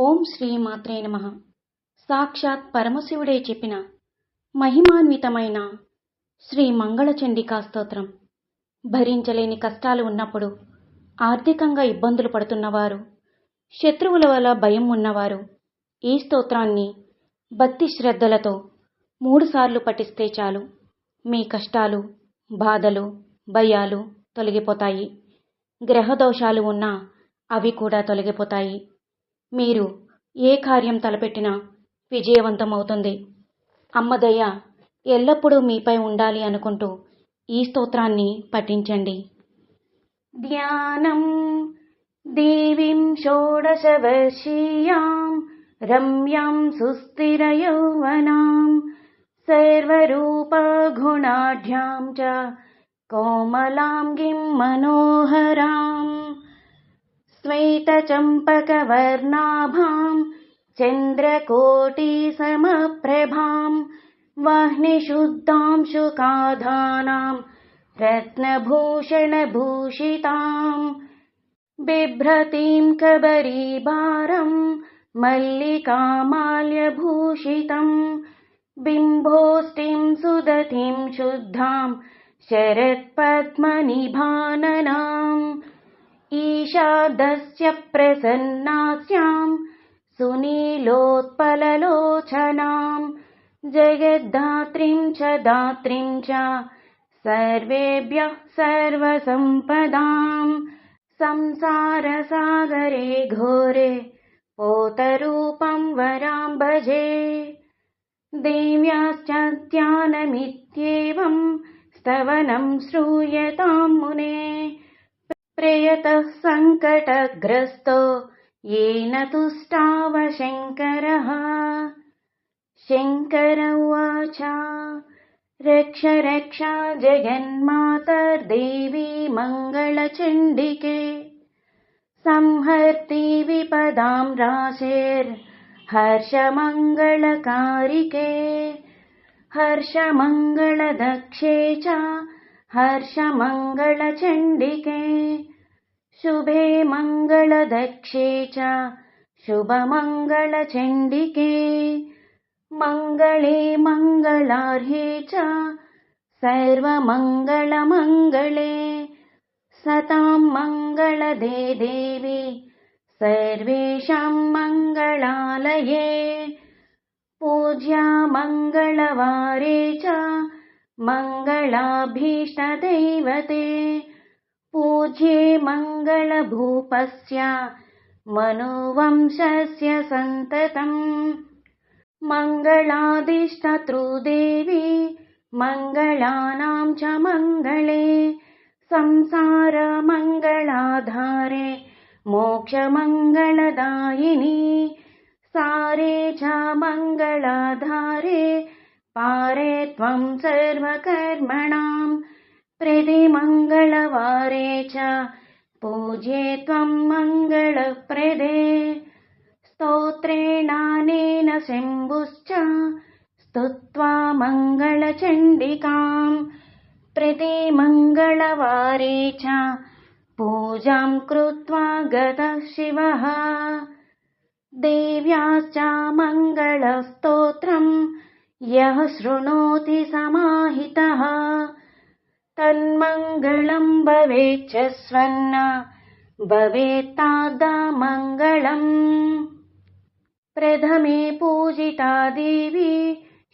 ఓం శ్రీ మాత్రే నమః. సాక్షాత్ పరమశివుడే చెప్పిన మహిమాన్వితమైన శ్రీ మంగళచండికా స్తోత్రం. భరించలేని కష్టాలు ఉన్నప్పుడు, ఆర్థికంగా ఇబ్బందులు పడుతున్నవారు, శత్రువుల వల్ల భయం ఉన్నవారు ఈ స్తోత్రాన్ని భక్తి శ్రద్ధలతో 3 సార్లు పఠిస్తే చాలు. మీ కష్టాలు, బాధలు, భయాలు తొలగిపోతాయి. గ్రహదోషాలు ఉన్నా అవి కూడా తొలగిపోతాయి. మీరు ఏ కార్యం తలపెట్టినా విజయవంతమవుతుంది. అమ్మ దయ ఎల్లప్పుడూ మీపై ఉండాలి అనుకుంటూ ఈ స్తోత్రాన్ని పఠించండి. ధ్యానం దేవీం షోడశవర్షీయాం రమ్యాం సుస్థిరయౌవనాం సర్వరూపగుణాఢ్యాం చ కోమలాంగిం మనోహరాం శ్వేతచంపకవర్ణాభాం చంద్రకోటిసమప్రభాం వహ్నిశుద్ధాం శుకాధానాం రత్నభూషణభూషితాం బిభ్రతీం కబరీభారం మల్లికామాల్యభూషితం బింభోష్టిం సుదతిం శుద్ధాం శరత్పద్మనిభాననాం ఈషాదస్య ప్రసన్నాస్యాం సునీలోత్పలలోచనాం జగద్ధాత్రీం చ దాత్రీం చ సర్వేభ్యః సర్వసంపదాం సంసారసాగరే ఘోరే పోతరూపం వరాం భజే దేవ్యాశ్చ ధ్యానమిత్యేవం స్తవనం శ్రూయతాం మునే ప్రయతః సంకటగ్రస్తో येन तुष्टाव शङ्करः. शङ्कर उवाच रक्ष रक्ष जगन्मातर्देवी मङ्गलचण्डिके संहर्ति विपदां राशेर्हर्षमङ्गलकारिके हर्षमङ्गलदक्षे च हर्षमङ्गलचण्डिके शुभे मङ्गलदक्षे च शुभमङ्गलचण्डिके मङ्गले मङ्गलार्हे च सर्वमङ्गलमङ्गले सतां मङ्गलदे देवी सर्वेषां मङ्गलालये पूज्या मङ्गलवारे च मङ्गलाभीष्टदैवते पूज्ये मङ्गलभूपस्य मनोवंशस्य सन्ततम् मङ्गलादिष्टतृदेवी मङ्गलानां च मङ्गले संसारमङ्गलाधारे मोक्षमङ्गलदायिनी सारे च मङ्गलाधारे पारे त्वं सर्वकर्मणां प्रतिमङ्गलवारे च पूज्ये त्वं मङ्गलप्रदे स्तोत्रेणानेन शम्भुश्च स्तुत्वा मङ्गलचण्डिकां प्रतिमङ्गलवारे च पूजां कृत्वा गतः शिवः देव्याश्च मङ्गलस्तोत्रं यः शृणोति समाहितः तन्मङ्गलं भवेच्च स्वन्न भवेत्तादमङ्गलम् प्रथमे पूजिता देवी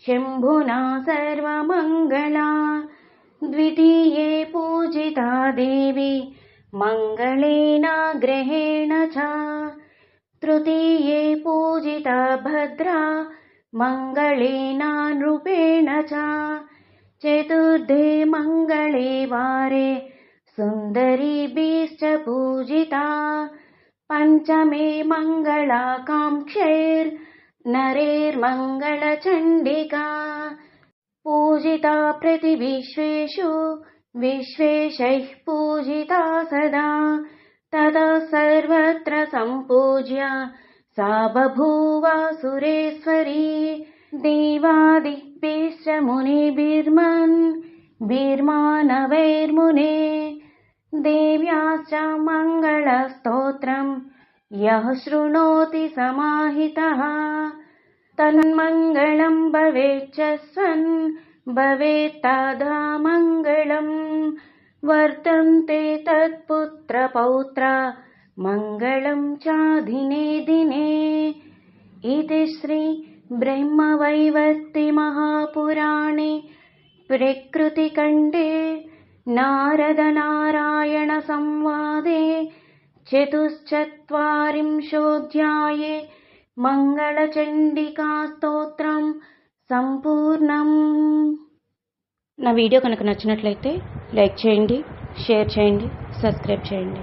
शम्भुना सर्वमङ्गला द्वितीये पूजिता देवी मङ्गलेन ग्रहेण च तृतीये पूजिता भद्रा मङ्गलेन नृपेण च चतुर्थे मङ्गले वारे सुन्दरीभिश्च पूजिता पञ्चमे मङ्गलाकाङ्क्षैर्नरैर्मङ्गलचण्डिका पूजिता प्रतिविश्वेषु विश्वेशैः पूजिता सदा ततः सर्वत्र सम्पूज्य सा बभूव सुरेश्वरी देवादिभिश्च मुनिभिर्मानवैर्मुने देव्याश्च मङ्गलस्तोत्रं यः शृणोति समाहितः तन्मङ्गलं भवेच्च स्वन् भवेत्तदा मङ्गलम् वर्तन्ते तत्पुत्रपौत्रा मङ्गलं चाधिने दिने इति श्री ब्रह्मवैवर्ते महापुराणे प्रकृतिखण्डे नारदनारायण संवादे चतुश्चत्वारिंशोऽध्याये మంగళచండికా స్తోత్రం సంపూర్ణం. నా వీడియో కనుక నచ్చినట్లయితే లైక్ చేయండి, షేర్ చేయండి, సబ్స్క్రైబ్ చేయండి.